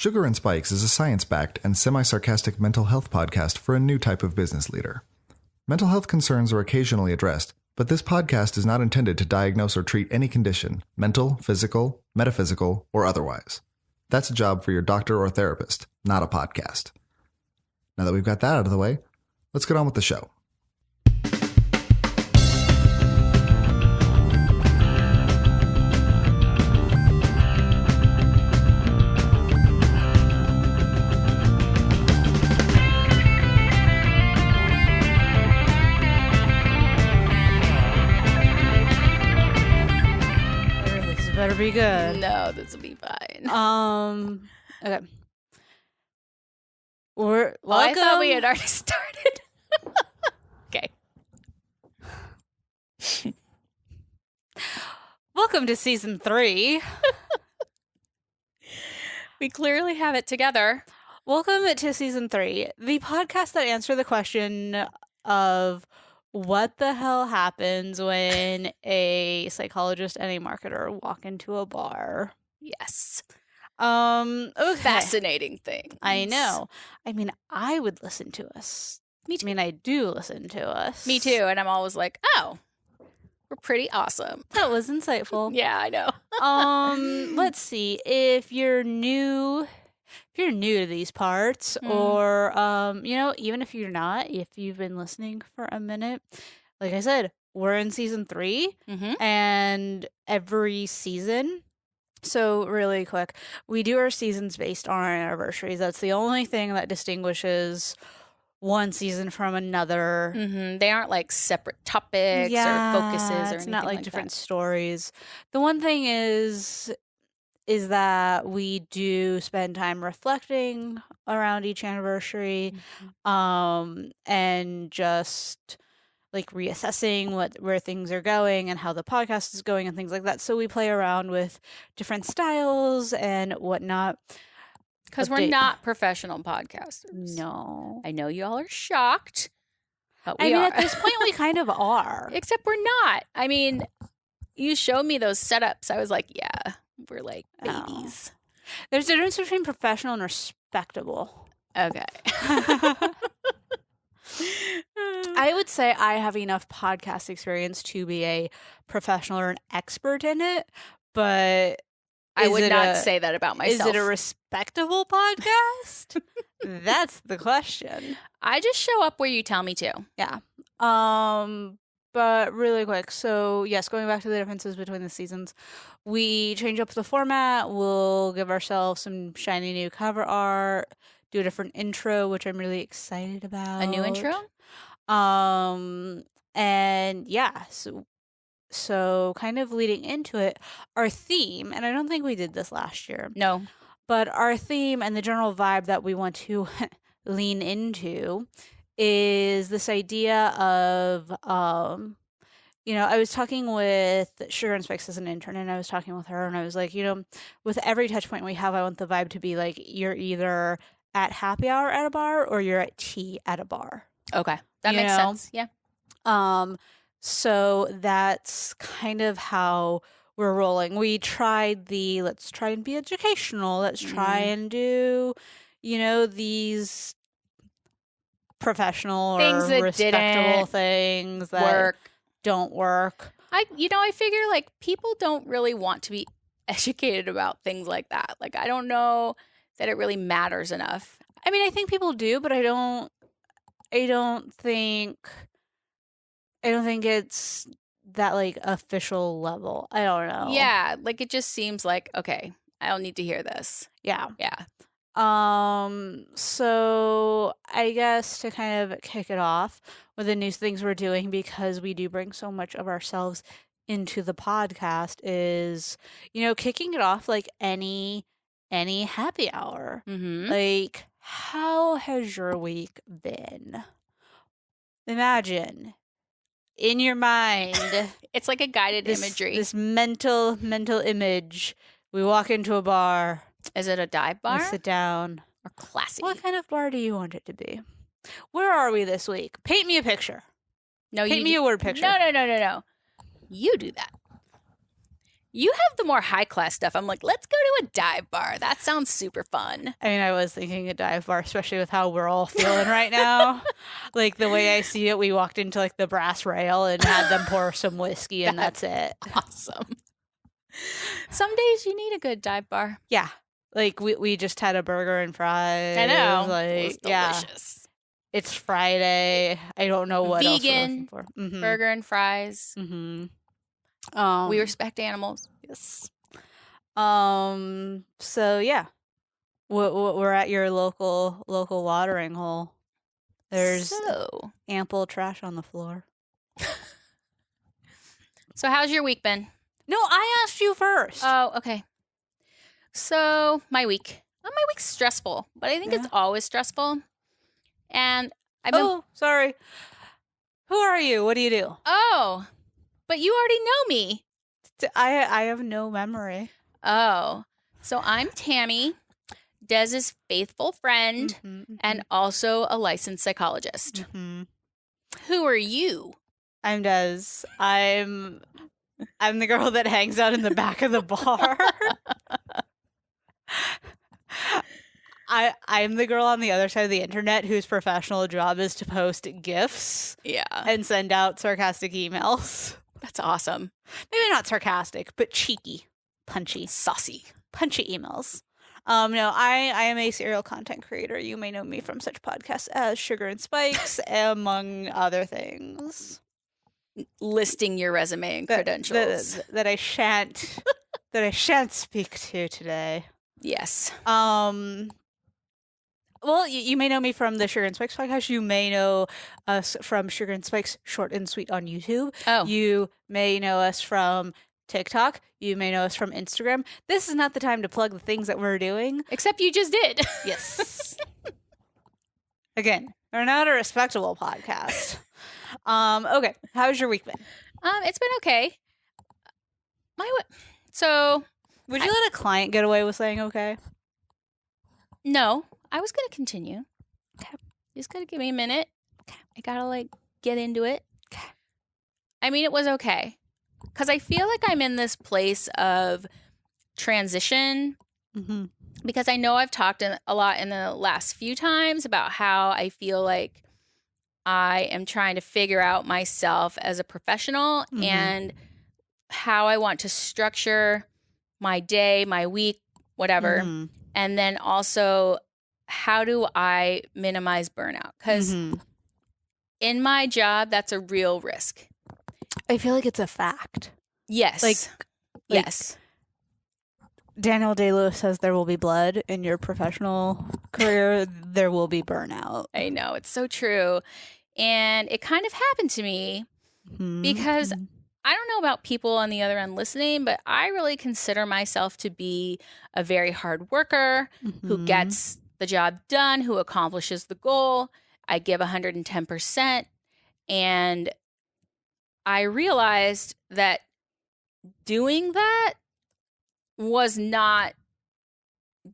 Sugar and Spikes is a science-backed and semi-sarcastic mental health podcast for a new type of business leader. Mental health concerns are occasionally addressed, but this podcast is not intended to diagnose or treat any condition, mental, physical, metaphysical, or otherwise. That's a job for your doctor or therapist, not a podcast. Now that we've got that out of the way, let's get on with the show. Better be good. No, this will be fine. Okay. Welcome. I thought we had already started. Okay. Welcome to season 3. We clearly have it together. Welcome to season 3, the podcast that answers the question of what the hell happens when a psychologist and a marketer walk into a bar. Yes. Okay. Fascinating thing. I know. I mean, I would listen to us. Me too. I mean, I do listen to us. Me too. And I'm always like, oh, we're pretty awesome. That was insightful. Yeah, I know. Let's see. If you're new to these parts, or even if you're not, if you've been listening for a minute, like I said, we're in season 3, and every season. So really quick, we do our seasons based on our anniversaries. That's the only thing that distinguishes one season from another. They aren't like separate topics or focuses or anything. It's not like different that. stories. The one thing is that we do spend time reflecting around each anniversary, and just like reassessing where things are going and how the podcast is going and things like that. So we play around with different styles and whatnot. Because we're not professional podcasters. No. I know you all are shocked, but we I mean, are. at this point, we kind of are. Except we're not. I mean, you showed me those setups. I was like, yeah. We're like babies. There's a difference between professional and respectable. Okay. I would say I have enough podcast experience to be a professional or an expert in it, but I would not say that about myself. Is it a respectable podcast? That's the question. I just show up where you tell me to. Yeah. But really quick, so yes, going back to the differences between the seasons, we change up the format. We'll give ourselves some shiny new cover art, do a different intro, which I'm really excited about. A new intro? And yeah, so kind of leading into it, our theme, and I don't think we did this last year. No. But our theme and the general vibe that we want to lean into is this idea of, I was talking with Sugar and Spikes as an intern, and I was talking with her, and I was like, with every touch point we have, I want the vibe to be like, you're either at happy hour at a bar or you're at tea at a bar. Okay. That makes sense. Yeah. So that's kind of how we're rolling. We tried let's try and be educational. Let's try and do, these professional things or respectable things that don't work. I figure like people don't really want to be educated about things like that. Like, I don't know that it really matters enough. I mean, I think people do, but I don't think it's that like official level. I don't know. Yeah, like it just seems like, okay, I don't need to hear this. Yeah. Yeah. So I guess to kind of kick it off with the new things we're doing, because we do bring so much of ourselves into the podcast, is, kicking it off like any happy hour. Like, how has your week been? Imagine in your mind. It's like a guided imagery. This mental image. We walk into a bar. Is it a dive bar? We sit down. Or classy? What kind of bar do you want it to be? Where are we this week? Paint me a picture. No, Paint me a word picture. No. You do that. You have the more high-class stuff. I'm like, let's go to a dive bar. That sounds super fun. I mean, I was thinking a dive bar, especially with how we're all feeling right now. Like, the way I see it, we walked into, like, the brass rail and had them pour some whiskey, and that's it. Awesome. Some days you need a good dive bar. Yeah. Like, we just had a burger and fries. I know. Like, It was delicious. It's Friday. I don't know what else we're Vegan looking for. Mm-hmm. burger and fries. Mm-hmm. We respect animals. Yes. So yeah, we're at your local watering hole. There's ample trash on the floor. So how's your week been? No, I asked you first. Oh, okay. So my week's stressful, but I think it's always stressful. And I've been. Oh, sorry. Who are you? What do you do? Oh, but you already know me. I have no memory. Oh, so I'm Tammy, Dez's faithful friend, and also a licensed psychologist. Mm-hmm. Who are you? I'm Dez. I'm the girl that hangs out in the back of the bar. I'm the girl on the other side of the internet whose professional job is to post GIFs and send out sarcastic emails. That's awesome. Maybe not sarcastic, but cheeky, punchy, saucy, punchy emails. No, I am a serial content creator. You may know me from such podcasts as Sugar and Spikes, among other things. Listing your resume and credentials that I shan't speak to today. Yes. Well, you may know me from the Sugar and Spikes podcast. You may know us from Sugar and Spikes Short and Sweet on YouTube. Oh. You may know us from TikTok. You may know us from Instagram. This is not the time to plug the things that we're doing. Except you just did. Yes. Again, we're not a respectable podcast. Okay. How's your week been? It's been okay. So, would you let a client get away with saying okay? No. I was going to continue. Okay. You just got to give me a minute. Okay. I got to get into it. Okay. I mean, it was okay. Because I feel like I'm in this place of transition. Mm-hmm. Because I know I've talked a lot in the last few times about how I feel like I am trying to figure out myself as a professional and how I want to structure my day, my week, whatever. Mm-hmm. And then also, how do I minimize burnout? Because in my job, that's a real risk. I feel like it's a fact. Yes. Yes. Daniel Day-Lewis says there will be blood in your professional career. There will be burnout. I know. It's so true. And it kind of happened to me because I don't know about people on the other end listening, but I really consider myself to be a very hard worker who gets the job done, who accomplishes the goal. I give 110%. And I realized that doing that was not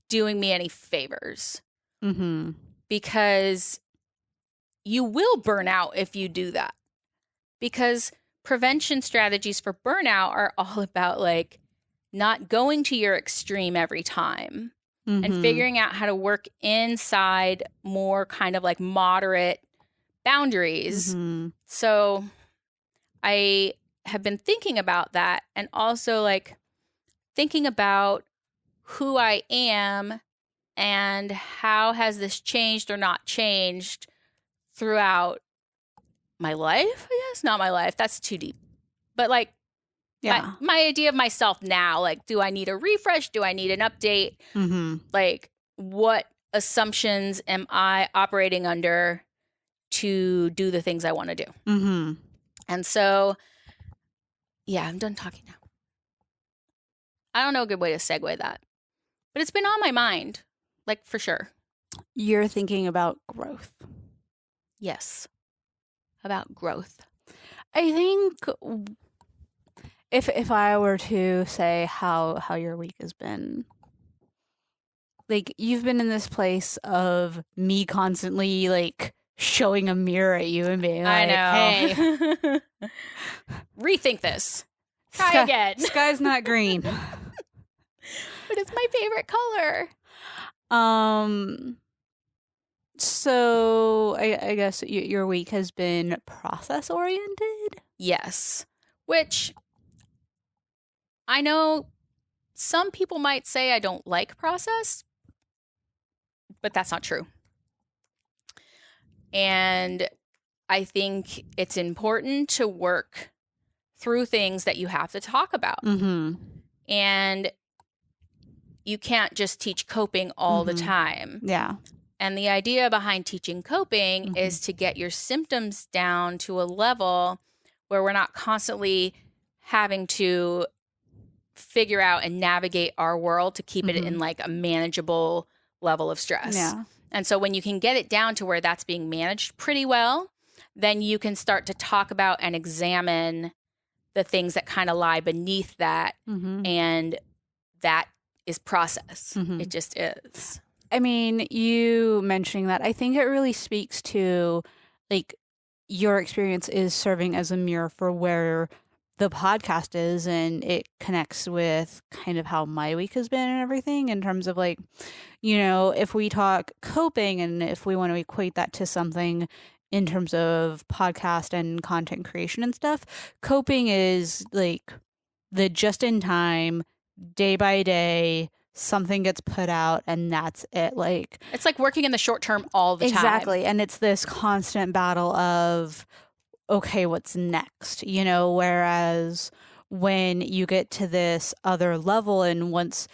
doing me any favors. Because you will burn out if you do that. Because prevention strategies for burnout are all about not going to your extreme every time and figuring out how to work inside more kind of moderate boundaries. So I have been thinking about that and also thinking about who I am and how has this changed or not changed throughout my life, I guess. Not my life. That's too deep. But my idea of myself now, do I need a refresh? Do I need an update? What assumptions am I operating under to do the things I want to do? And so, yeah, I'm done talking now. I don't know a good way to segue that, but it's been on my mind, for sure. You're thinking about growth. Yes. About growth. I think if I were to say how your week has been, you've been in this place of me constantly showing a mirror at you and being like, I know. hey, rethink this. Try again. Sky's not green. But it's my favorite color. So I guess your week has been process oriented. Yes. Which I know some people might say I don't like process, but that's not true. And I think it's important to work through things that you have to talk about. Mm-hmm. And you can't just teach coping all the time. Yeah. And the idea behind teaching coping is to get your symptoms down to a level where we're not constantly having to figure out and navigate our world to keep it in like a manageable level of stress. Yeah. And so when you can get it down to where that's being managed pretty well, then you can start to talk about and examine the things that kind of lie beneath that. And that is process. It just is. I mean, you mentioning that, I think it really speaks to like your experience is serving as a mirror for where the podcast is, and it connects with kind of how my week has been and everything in terms of like, you know, if we talk coping and if we want to equate that to something in terms of podcast and content creation and stuff, coping is like the just in time, day by day, something gets put out and that's it. Like it's like working in the short term all the time. Exactly. And it's this constant battle of, okay, what's next? You know, whereas when you get to this other level and once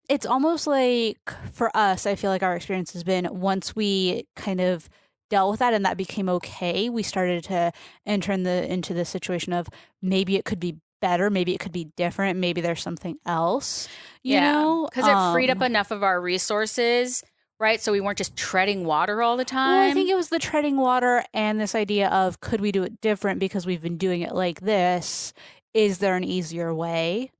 it's almost like for us, I feel like our experience has been once we kind of dealt with that and that became okay, we started to enter into the situation of maybe it could be better, maybe it could be different, maybe there's something else, you know? Because it freed up enough of our resources, right? So we weren't just treading water all the time. Well, I think it was the treading water and this idea of could we do it different because we've been doing it like this? Is there an easier way?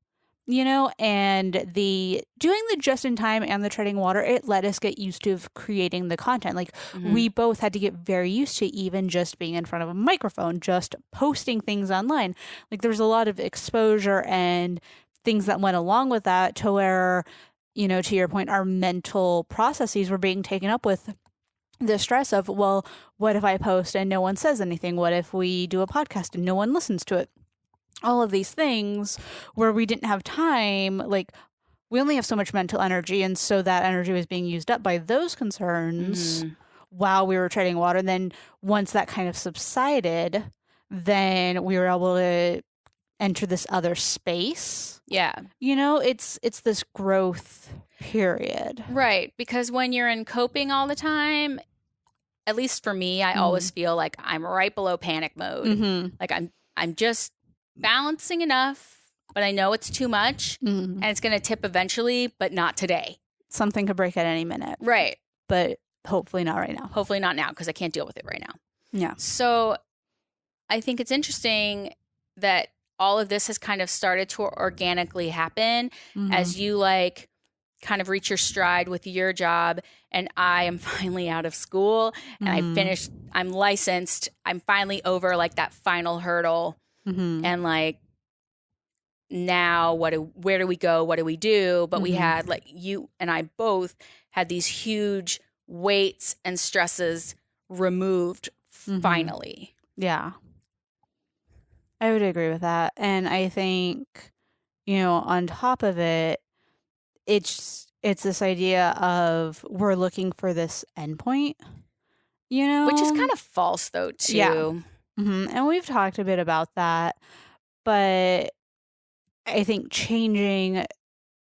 You know, and the doing the just in time and the treading water, it let us get used to creating the content. Like we both had to get very used to even just being in front of a microphone, just posting things online. Like there's a lot of exposure and things that went along with that to where, you know, to your point, our mental processes were being taken up with the stress of, well, what if I post and no one says anything? What if we do a podcast and no one listens to it? All of these things where we didn't have time, like we only have so much mental energy. And so that energy was being used up by those concerns while we were treading water. Then once that kind of subsided, then we were able to enter this other space. Yeah. You know, it's this growth period. Right. Because when you're in coping all the time, at least for me, I always feel like I'm right below panic mode. Like I'm just balancing enough, but I know it's too much and it's going to tip eventually, but not today. Something could break at any minute. Right. But hopefully not right now. Hopefully not now because I can't deal with it right now. Yeah. So I think it's interesting that all of this has kind of started to organically happen as you like kind of reach your stride with your job. And I am finally out of school and I finished, I'm licensed. I'm finally over like that final hurdle. And like now where do we go? What do we do? But we had like you and I both had these huge weights and stresses removed finally. Yeah. I would agree with that. And I think, you know, on top of it, it's this idea of we're looking for this endpoint, you know? Which is kind of false though, too. Yeah. And we've talked a bit about that, but I think changing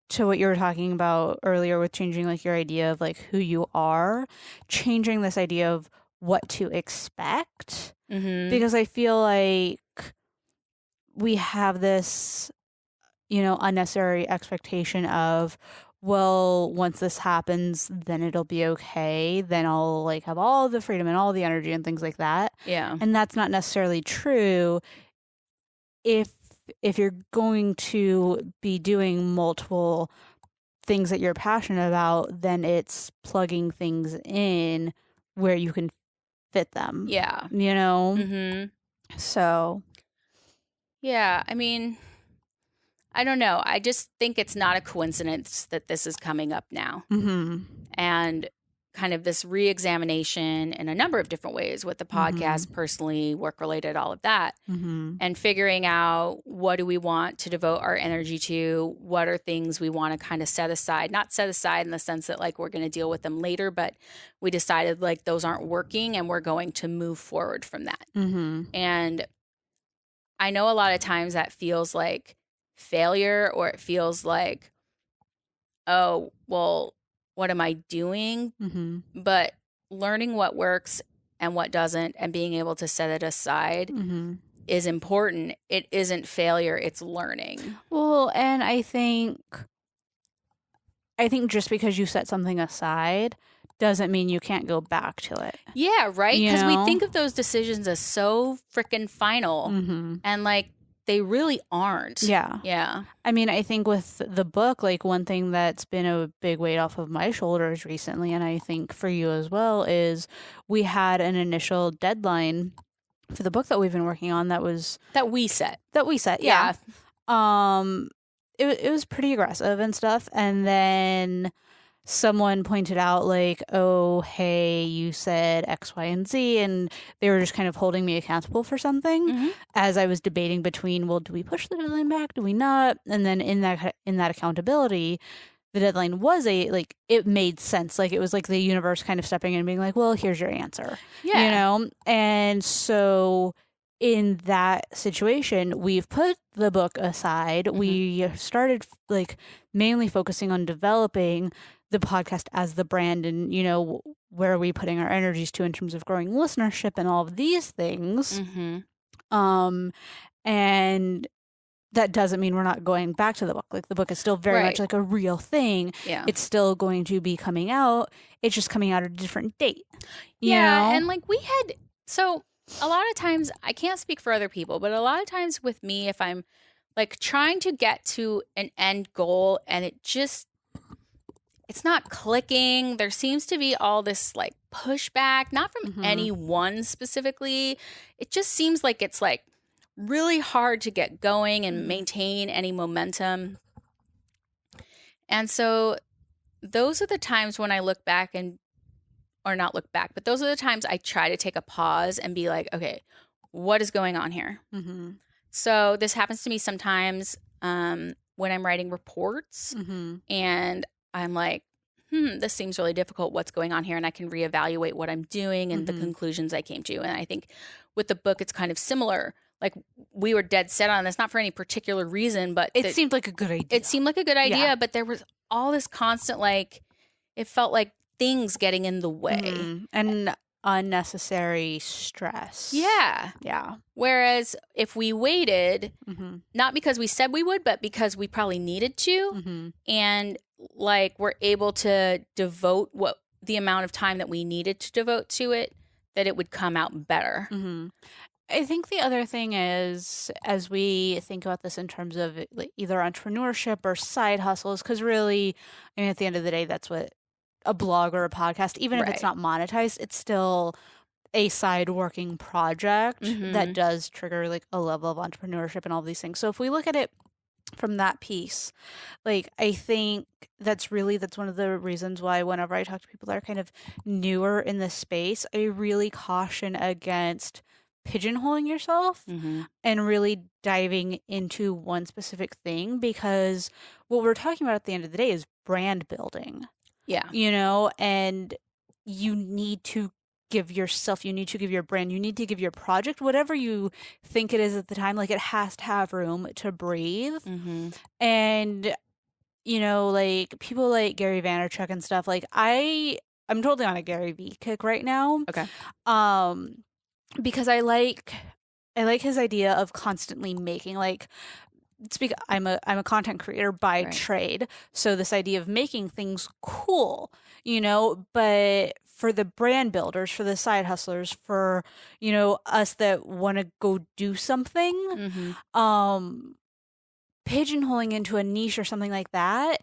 to what you were talking about earlier with changing like your idea of like who you are, changing this idea of what to expect, because I feel like we have this, you know, unnecessary expectation of, well, once this happens, then it'll be okay. Then I'll like have all the freedom and all the energy and things like that. Yeah. And that's not necessarily true. If you're going to be doing multiple things that you're passionate about, then it's plugging things in where you can fit them. Yeah. You know? So. Yeah. I mean, I don't know. I just think it's not a coincidence that this is coming up now. Mm-hmm. And kind of this re-examination in a number of different ways with the podcast, personally, work-related, all of that. And figuring out what do we want to devote our energy to, what are things we want to kind of set aside, not set aside in the sense that like we're going to deal with them later, but we decided like those aren't working and we're going to move forward from that. And I know a lot of times that feels like failure, or it feels like, oh, well, what am I doing? But learning what works and what doesn't and being able to set it aside is important. It isn't failure, it's learning. Well, and I think just because you set something aside doesn't mean you can't go back to it. Yeah, right? You Because we know? think of those decisions as so freaking final, and like they really aren't. Yeah. Yeah. I mean, I think with the book, like one thing that's been a big weight off of my shoulders recently, and I think for you as well, is we had an initial deadline for the book that we've been working on that we set. Yeah. It was pretty aggressive and stuff. And then someone pointed out like, oh, hey, you said X, Y, and Z, and they were just kind of holding me accountable for something as I was debating between, well, do we push the deadline back? Do we not? And then in that accountability, the deadline was it made sense. Like it was like the universe kind of stepping in and being like, well, here's your answer. Yeah. You know? And so in that situation, we've put the book aside. We started like mainly focusing on developing the podcast as the brand, and you know, where are we putting our energies to in terms of growing listenership and all of these things. And that doesn't mean we're not going back to the book. Like the book is still very much like a real thing. Yeah. It's still going to be coming out. It's just coming out at a different date. You know? And like so a lot of times, I can't speak for other people, but a lot of times with me, if I'm like trying to get to an end goal and it's not clicking, there seems to be all this like pushback, not from anyone specifically. It just seems like it's like really hard to get going and maintain any momentum. And so those are the times when I look back or not look back, but those are the times I try to take a pause and be like, okay, what is going on here? So this happens to me sometimes when I'm writing reports and I'm like, this seems really difficult. What's going on here? And I can reevaluate what I'm doing and the conclusions I came to. And I think with the book, it's kind of similar. Like we were dead set on this, not for any particular reason, but it seemed like a good idea. It seemed like a good idea, but there was all this constant, like, it felt like things getting in the way. And unnecessary stress. Yeah. Yeah. Whereas if we waited, not because we said we would, but because we probably needed to, and like we're able to devote the amount of time that we needed to devote to it, that it would come out better. I think the other thing is, as we think about this in terms of like either entrepreneurship or side hustles, because really, I mean, at the end of the day, that's what a blog or a podcast, even if it's not monetized, it's still a side working project that does trigger like a level of entrepreneurship and all these things. So if we look at it from that piece, like I think that's one of the reasons why whenever I talk to people that are kind of newer in this space, I really caution against pigeonholing yourself and really diving into one specific thing, because what we're talking about at the end of the day is brand building. Yeah. You know, and you need to give yourself, you need to give your brand, you need to give your project, whatever you think it is at the time, like it has to have room to breathe. And, you know, like people like Gary Vaynerchuk and stuff, like I'm totally on a Gary V kick right now. Okay. Because I like his idea of constantly making, like, I'm a content creator by trade, so this idea of making things cool, you know, but for the brand builders, for the side hustlers, for, you know, us that want to go do something, pigeonholing into a niche or something like that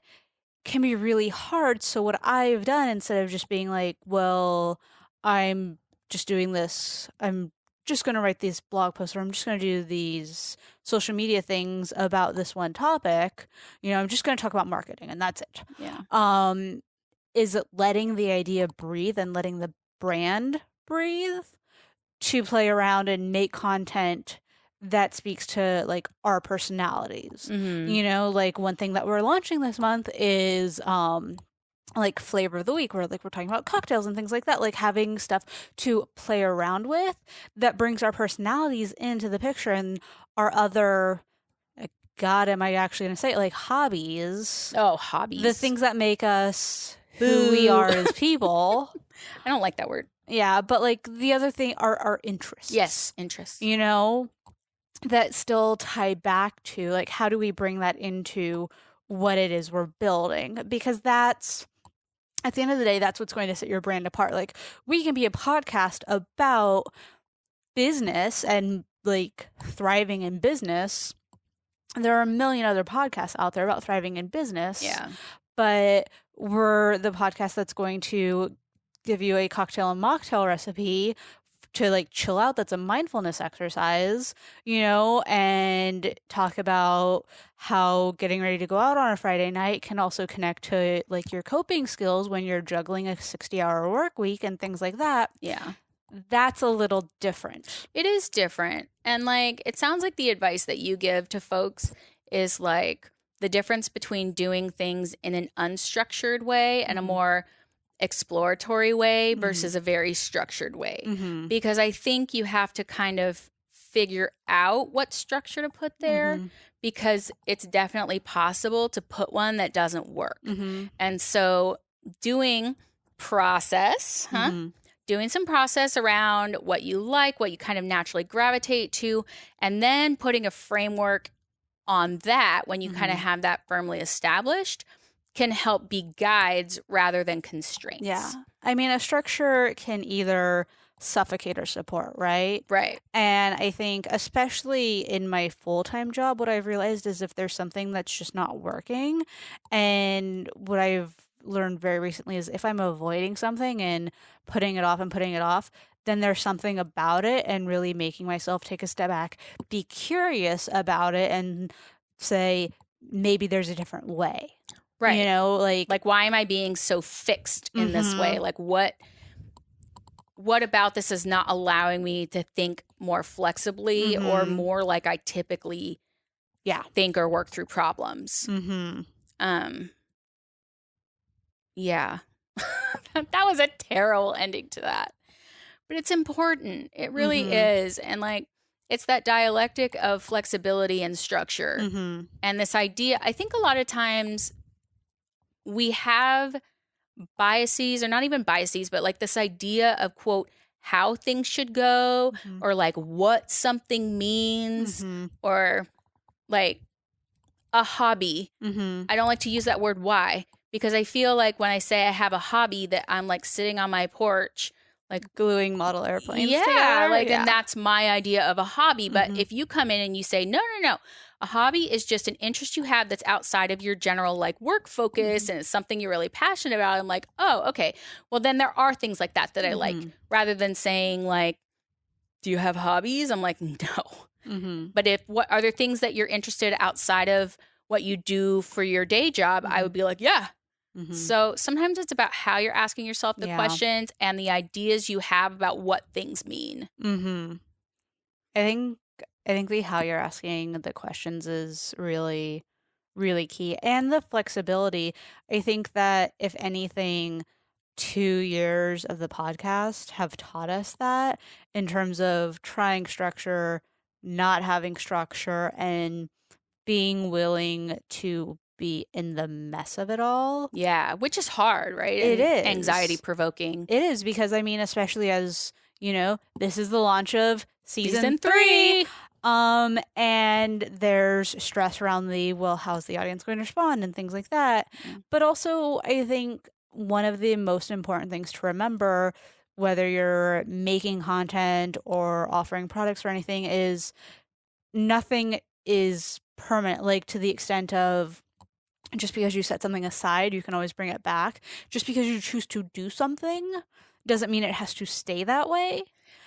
can be really hard. So what I've done, instead of just being like, well, I'm just doing this, I'm just going to write these blog posts, or I'm just going to do these social media things about this one topic. I'm just going to talk about marketing and that's it. Yeah. Is it letting the idea breathe and letting the brand breathe to play around and make content that speaks to like our personalities? Like one thing that we're launching this month is like flavor of the week, where like we're talking about cocktails and things like that, like having stuff to play around with that brings our personalities into the picture and our other, God, am I actually going to say it, like hobbies? Oh, hobbies. The things that make us who we are as people. I don't like that word. Yeah, but like the other thing are our interests. Yes, interests. That still tie back to like, how do we bring that into what it is we're building? Because that's, at the end of the day, that's what's going to set your brand apart. Like, we can be a podcast about business and like thriving in business. There are a million other podcasts out there about thriving in business. Yeah. But we're the podcast that's going to give you a cocktail and mocktail recipe to like chill out. That's a mindfulness exercise, and talk about how getting ready to go out on a Friday night can also connect to like your coping skills when you're juggling a 60-hour work week and things like that. Yeah. That's a little different. It is different. And like, it sounds like the advice that you give to folks is like the difference between doing things in an unstructured way and a more exploratory way versus a very structured way. Because I think you have to kind of figure out what structure to put there, because it's definitely possible to put one that doesn't work. And so doing process, doing some process around what you like, what you kind of naturally gravitate to, and then putting a framework on that when you kind of have that firmly established can help be guides rather than constraints. Yeah. I mean, a structure can either suffocate or support, right? Right. And I think, especially in my full-time job, what I've realized is if there's something that's just not working, and what I've learned very recently is if I'm avoiding something and putting it off, then there's something about it, and really making myself take a step back, be curious about it, and say, maybe there's a different way. Right. Like why am I being so fixed in this way? Like what about this is not allowing me to think more flexibly or more like I typically think or work through problems? Yeah. That was a terrible ending to that. But it's important. It really is. And like, it's that dialectic of flexibility and structure. And this idea, I think a lot of times we have biases, or not even biases, but like this idea of, quote, how things should go, or like what something means, or like a hobby. I don't like to use that word. Why? Because I feel like when I say I have a hobby, that I'm like sitting on my porch, like gluing model airplanes together. together. And that's my idea of a hobby. But if you come in and you say, no, a hobby is just an interest you have that's outside of your general like work focus, and it's something you're really passionate about, I'm like, oh, okay. Well, then there are things like that I like, rather than saying like, do you have hobbies? I'm like, no. But what are there things that you're interested outside of what you do for your day job? I would be like, yeah. So sometimes it's about how you're asking yourself the questions and the ideas you have about what things mean. I think the how you're asking the questions is really, really key. And the flexibility. I think that if anything, 2 years of the podcast have taught us that, in terms of trying structure, not having structure, and being willing to be in the mess of it all. Yeah, which is hard, right? It is. Anxiety provoking. It is, because I mean, especially as, this is the launch of season 3. And there's stress around how's the audience going to respond and things like that. But also, I think one of the most important things to remember, whether you're making content or offering products or anything, is nothing is permanent. Like, to the extent of, just because you set something aside, you can always bring it back. Just because you choose to do something doesn't mean it has to stay that way.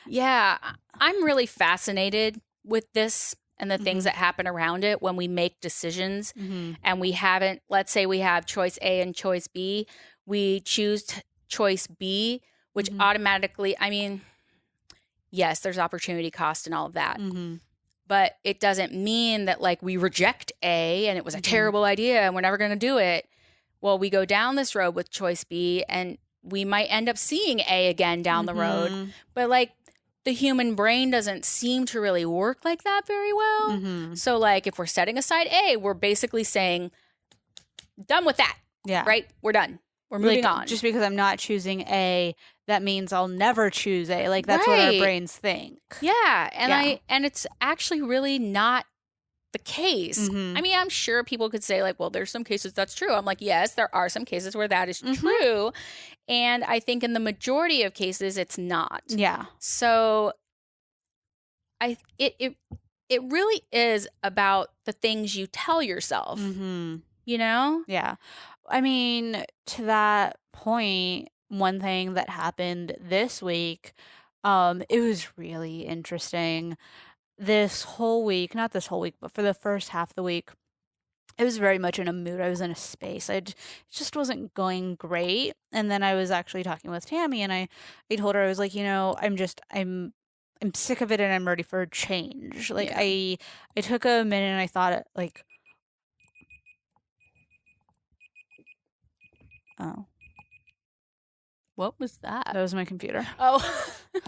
Yeah, I'm really fascinated with this and the things that happen around it when we make decisions and we haven't, let's say we have choice A and choice B, we choose choice B, which automatically, I mean, yes, there's opportunity cost and all of that. But it doesn't mean that like we reject A and it was a terrible idea and we're never going to do it. Well, we go down this road with choice B and we might end up seeing A again down the road. But like the human brain doesn't seem to really work like that very well. So like if we're setting aside A, we're basically saying, done with that. Yeah. Right? We're done. We're moving on. Just because I'm not choosing A, that means I'll never choose A. Like that's what our brains think. Yeah. And it's actually really not the case. I mean, I'm sure people could say like, well, there's some cases that's true. I'm like, yes, there are some cases where that is true. And I think in the majority of cases, it's not. Yeah. So it really is about the things you tell yourself, you know? Yeah. I mean, to that point, one thing that happened this week, it was really interesting. This whole week, not this whole week, but for the first half of the week, I was very much in a mood. I was in a space. It just wasn't going great. And then I was actually talking with Tammy, and I told her, I was like, you know, I'm sick of it, and I'm ready for a change. Like I took a minute and I thought like, oh, what was that? that was my computer. Oh,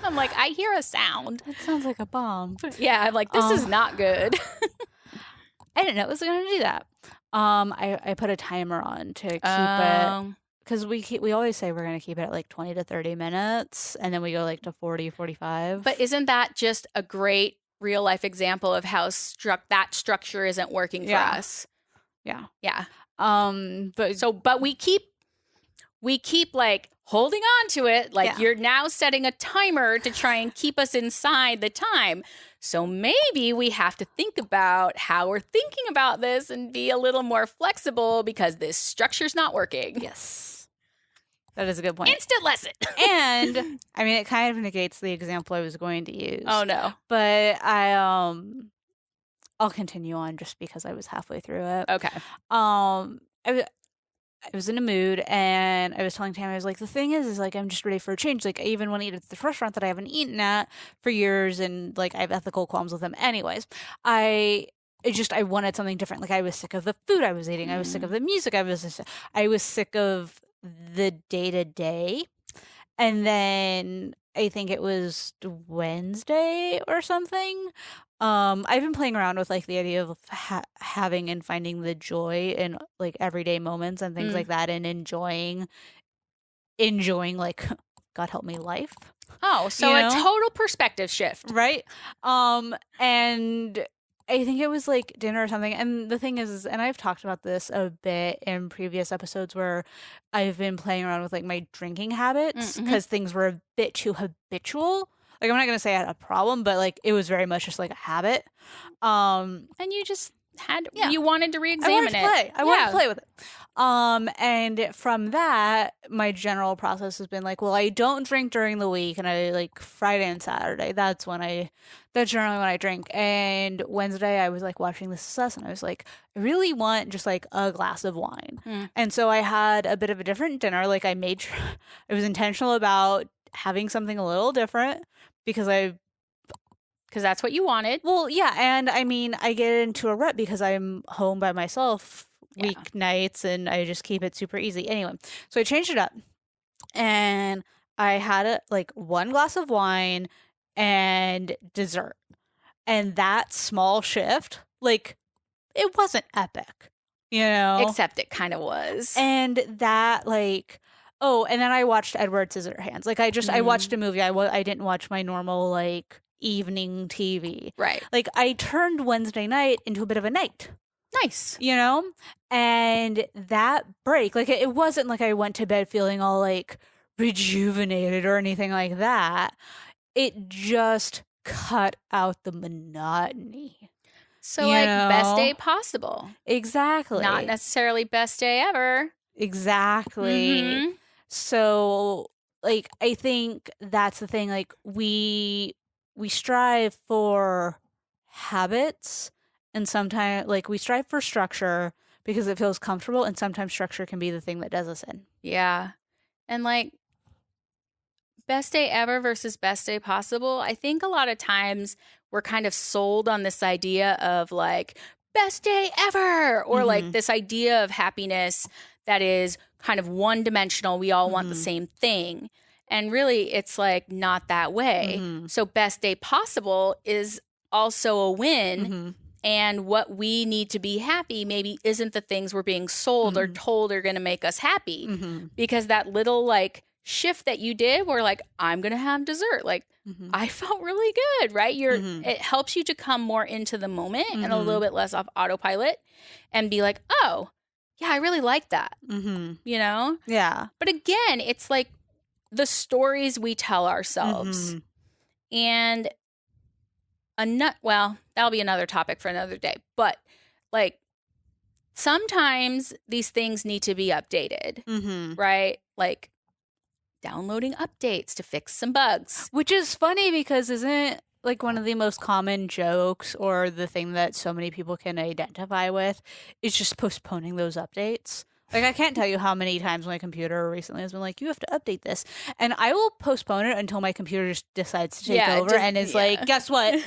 I'm like, I hear a sound. That sounds like a bomb. Yeah, I'm like, this is not good. I didn't know it was going to do that. I put a timer on to keep it, because we always say we're going to keep it at like 20 to 30 minutes, and then we go like to 40, 45. But isn't that just a great real life example of how that structure isn't working for us? Yeah. Yeah. But we keep like holding on to it. Like you're now setting a timer to try and keep us inside the time. So maybe we have to think about how we're thinking about this and be a little more flexible because this structure's not working. Yes. That is a good point. Instant lesson. And I mean, it kind of negates the example I was going to use. Oh no. But I'll continue on just because I was halfway through it. Okay. I was in a mood, and I was telling Tammy, I was like, the thing is like, I'm just ready for a change. Like, I even want to eat at this restaurant that I haven't eaten at for years, and like, I have ethical qualms with them. Anyways, I wanted something different. Like, I was sick of the food I was eating. I was sick of the music. I was sick of the day-to-day. And then I think it was Wednesday or something. I've been playing around with like the idea of having and finding the joy in like everyday moments and things like that, and enjoying like, God help me, life. Oh, so a total perspective shift, right? And I think it was like dinner or something. And the thing is, and I've talked about this a bit in previous episodes where I've been playing around with like my drinking habits because things were a bit too habitual. Like, I'm not going to say I had a problem, but like it was very much just like a habit. And you just you wanted to re-examine it. I wanted to play with it. And from that, my general process has been like, well, I don't drink during the week, and I like Friday and Saturday. That's generally when I drink. And Wednesday, I was like watching This Is Us, and I was like, I really want just like a glass of wine. And so I had a bit of a different dinner. Like, I was intentional about having something a little different because that's what you wanted. Well, yeah, and I mean, I get into a rut because I'm home by myself weeknights, and I just keep it super easy. Anyway, so I changed it up, and I had like one glass of wine and dessert, and that small shift, like, it wasn't epic, you know? Except it kind of was. And that, like, oh, and then I watched Edward Scissorhands. Like, I watched a movie. I didn't watch my normal, like, evening TV. Right. Like, I turned Wednesday night into a bit of a night. Nice. You know? And that break, like, it wasn't like I went to bed feeling all, like, rejuvenated or anything like that. It just cut out the monotony. So, like, best day possible. Exactly. Not necessarily best day ever. Exactly. So like, I think that's the thing. Like, we strive for habits, and sometimes, like, we strive for structure because it feels comfortable, and sometimes structure can be the thing that does us in. Yeah. And like best day ever versus best day possible. I think a lot of times we're kind of sold on this idea of like best day ever, or like this idea of happiness that is kind of one dimensional. We all want the same thing. And really, it's like not that way. So best day possible is also a win. And what we need to be happy maybe isn't the things we're being sold or told are going to make us happy. Because that little like shift that you did where like, I'm going to have dessert. Like, I felt really good, right? It helps you to come more into the moment and a little bit less off autopilot and be like, oh, yeah, I really like that. You know? Yeah. But again, it's like the stories we tell ourselves. And well, that'll be another topic for another day. But like sometimes these things need to be updated, right? Like downloading updates to fix some bugs. Which is funny because isn't like one of the most common jokes or the thing that so many people can identify with is just postponing those updates. Like, I can't tell you how many times my computer recently has been like, you have to update this. And I will postpone it until my computer just decides to take over and is like, guess what?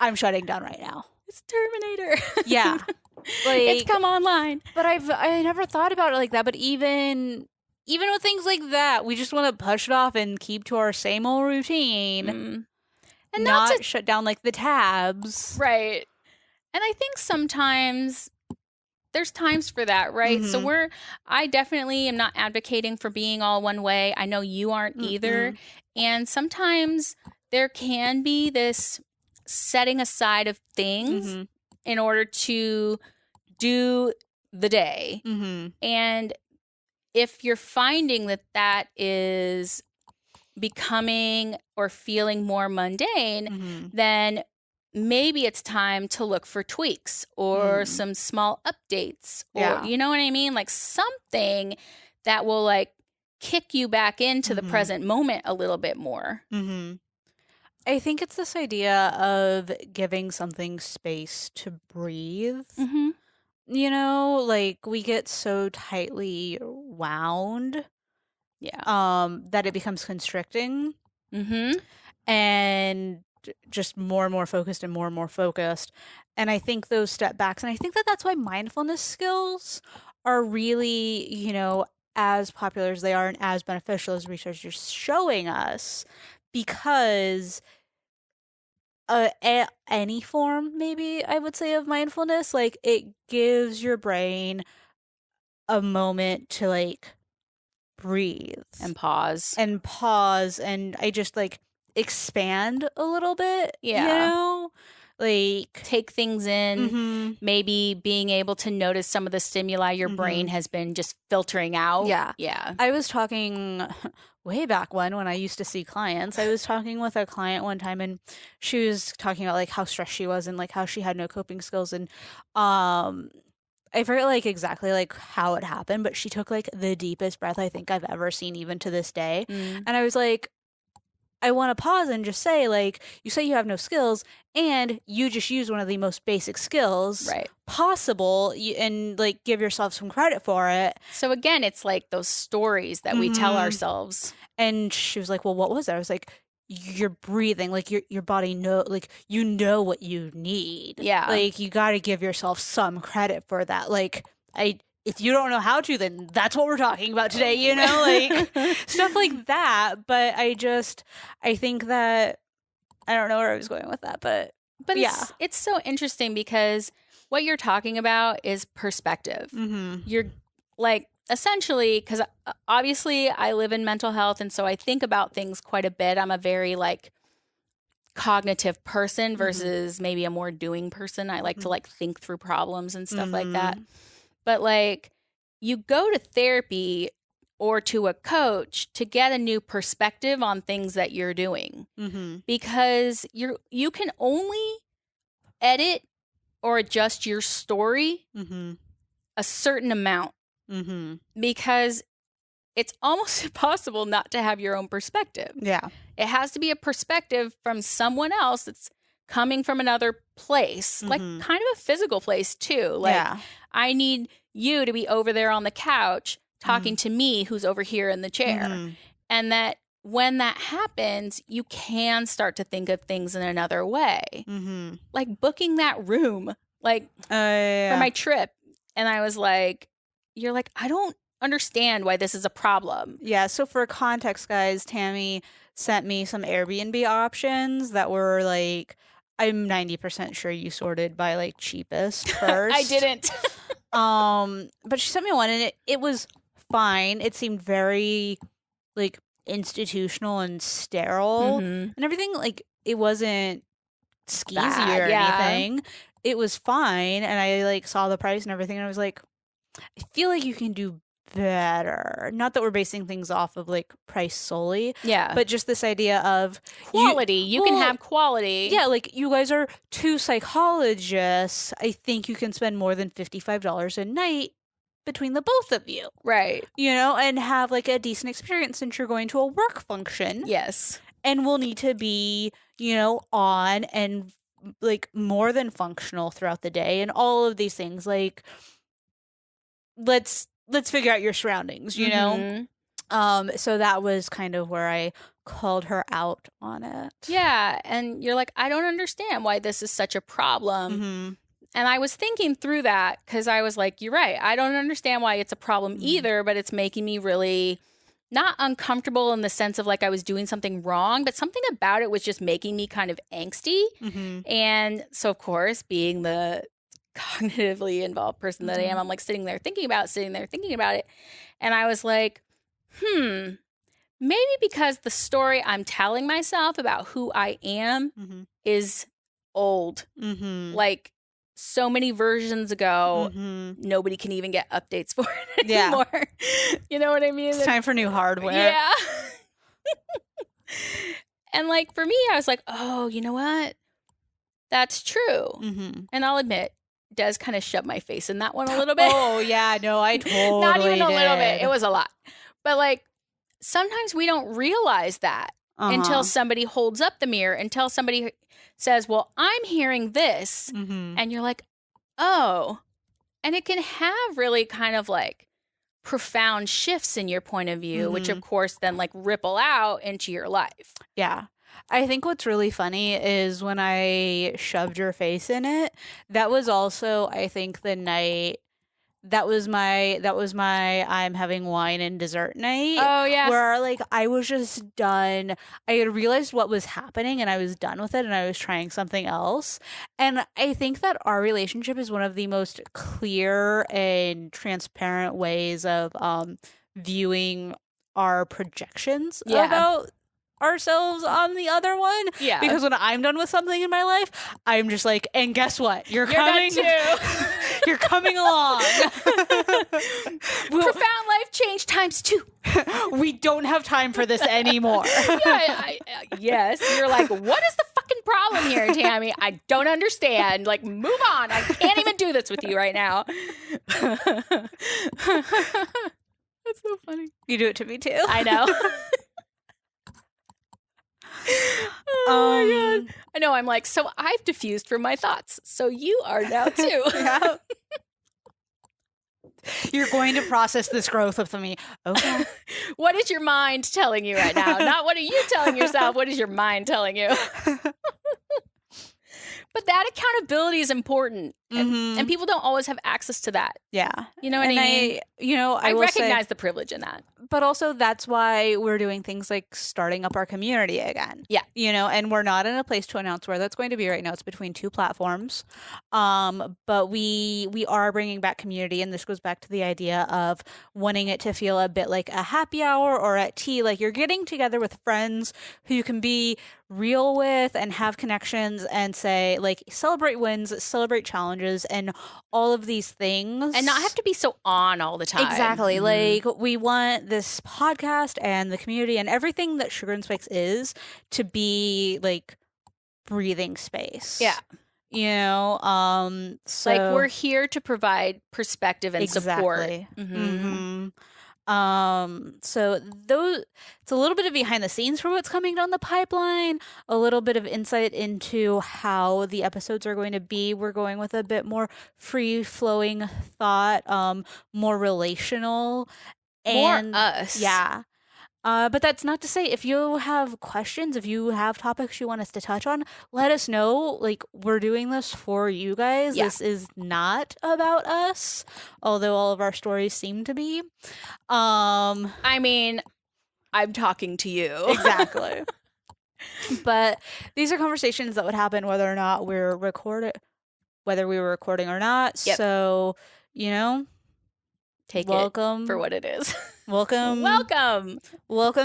I'm shutting down right now. It's Terminator. Yeah. Like, it's come online. But I never thought about it like that. But even with things like that, we just want to push it off and keep to our same old routine and not shut down like the tabs. Right. And I think sometimes there's times for that, right? So I definitely am not advocating for being all one way. I know you aren't either. And sometimes there can be this setting aside of things in order to do the day. And if you're finding that is becoming or feeling more mundane, then maybe it's time to look for tweaks or some small updates or, you know what I mean? Like something that will like kick you back into the present moment a little bit more. I think it's this idea of giving something space to breathe. You know, like we get so tightly wound that it becomes constricting. And just more and more focused and more focused. And I think those step backs, and I think that's why mindfulness skills are really, you know, as popular as they are and as beneficial as research is showing us, because any form, maybe I would say, of mindfulness, like it gives your brain a moment to like breathe and pause. And I just like expand a little bit, you know, like take things in, maybe being able to notice some of the stimuli your brain has been just filtering out. Yeah. I was talking way back when I used to see clients. I was talking with a client one time and she was talking about like how stressed she was and like how she had no coping skills. And I forget like exactly like how it happened, but she took like the deepest breath I think I've ever seen even to this day. And I was like, I want to pause and just say, like, you say you have no skills and you just use one of the most basic skills possible and like give yourself some credit for it. So again, it's like those stories that we tell ourselves. And she was like, well, what was it? I was like, you're breathing, like your body like you know what you need. Yeah. Like you got to give yourself some credit for that. Like if you don't know how to, then that's what we're talking about today, you know, like stuff like that. But I think that I don't know where I was going with that, but yeah, it's so interesting because what you're talking about is perspective. You're like essentially, because obviously I live in mental health. And so I think about things quite a bit. I'm a very like cognitive person versus maybe a more doing person. I like to like think through problems and stuff like that. But like you go to therapy or to a coach to get a new perspective on things that you're doing because you can only edit or adjust your story a certain amount because it's almost impossible not to have your own perspective. Yeah. It has to be a perspective from someone else that's coming from another place, like Mhm. kind of a physical place too. Like, Yeah. I need you to be over there on the couch talking to me who's over here in the chair. Mhm. And that when that happens, you can start to think of things in another way. Mhm. Like booking that room, like Yeah. for my trip. And I was like, you're like, I don't understand why this is a problem. Yeah, so for context, guys, Tammy sent me some Airbnb options that were like, I'm 90% sure you sorted by like cheapest first. I didn't. But she sent me one and it was fine. It seemed very like institutional and sterile Mhm. and everything. Like it wasn't skeezy Bad, or yeah. anything. It was fine. And I like saw the price and everything and I was like, I feel like you can do better. Not that we're basing things off of like price solely, Yeah. but just this idea of quality. You can well, have quality. yeah, like you guys are two psychologists. I think you can spend more than $55 a night between the both of you, Right. you know, and have like a decent experience since you're going to a work function Yes. and will need to be, you know, on and like more than functional throughout the day and all of these things. Like, let's figure out your surroundings, you know? Mhm. So that was kind of where I called her out on it. Yeah. And you're like, I don't understand why this is such a problem. Mm-hmm. And I was thinking through that because I was like, you're right. I don't understand why it's a problem either, but it's making me really not uncomfortable in the sense of like I was doing something wrong, but something about it was just making me kind of angsty. Mm-hmm. And so, of course, being the cognitively involved person that I am, I'm like sitting there thinking about it. And I was like, maybe because the story I'm telling myself about who I am Mm-hmm. is old. Mm-hmm. Like so many versions ago, Mm-hmm. nobody can even get updates for it Yeah. anymore. You know what I mean? It's time for new hardware. Yeah. And like for me, I was like, oh, you know what? That's true. Mm-hmm. And I'll admit, Dez kind of shoved my face in that one a little bit. Oh yeah, no, I totally Not even a little did. bit. It was a lot. But like sometimes we don't realize that until somebody holds up the mirror, until somebody says, well, I'm hearing this. Mm-hmm. And you're like, oh. And it can have really kind of like profound shifts in your point of view, which of course then like ripple out into your life. Yeah. I think what's really funny is when I shoved your face in it, that was also, I think, the night that was my I'm having wine and dessert night. Oh, yeah. Where like I was just done. I had realized what was happening and I was done with it and I was trying something else. And I think that our relationship is one of the most clear and transparent ways of viewing our projections about ourselves on the other one. Yeah. Because when I'm done with something in my life, I'm just like, and guess what? You're coming too. You're coming along. Profound life change times 2. We don't have time for this anymore. Yes. You're like, what is the fucking problem here, Tammy? I don't understand. Like, move on. I can't even do this with you right now. That's so funny. You do it to me too. I know. Oh my God. I know. I'm like, so I've diffused from my thoughts. So you are now too. Yeah. You're going to process this growth with me. Okay. What is your mind telling you right now? Not what are you telling yourself? What is your mind telling you? But that accountability is important. And people don't always have access to that. Yeah. You know what I mean? I will recognize say, the privilege in that. but also that's why we're doing things like starting up our community again. Yeah. You know, and we're not in a place to announce where that's going to be right now. It's between 2 platforms. But we are bringing back community, and this goes back to the idea of wanting it to feel a bit like a happy hour or at tea. Like you're getting together with friends who you can be real with and have connections and say, like, celebrate wins, celebrate challenges, and all of these things. And not have to be so on all the time. Exactly. Like we want this podcast and the community and everything that Sugar and Spikes is to be like breathing space. Yeah. You know, so like we're here to provide perspective and support. exactly. So those, it's a little bit of behind the scenes for what's coming down the pipeline, a little bit of insight into how the episodes are going to be. We're going with a bit more free flowing thought, more relational, and More us. yeah. But that's not to say if you have questions, if you have topics you want us to touch on, let us know. Like, we're doing this for you guys. Yeah. This is not about us, although all of our stories seem to be. I mean, I'm talking to you. Exactly. But these are conversations that would happen whether or not we were recording or not. Yep. So, Take welcome it for what it is. Welcome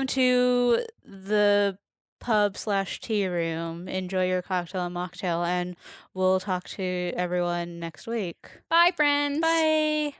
to the pub/tea room. Enjoy your cocktail and mocktail, and we'll talk to everyone next week. Bye, friends. Bye.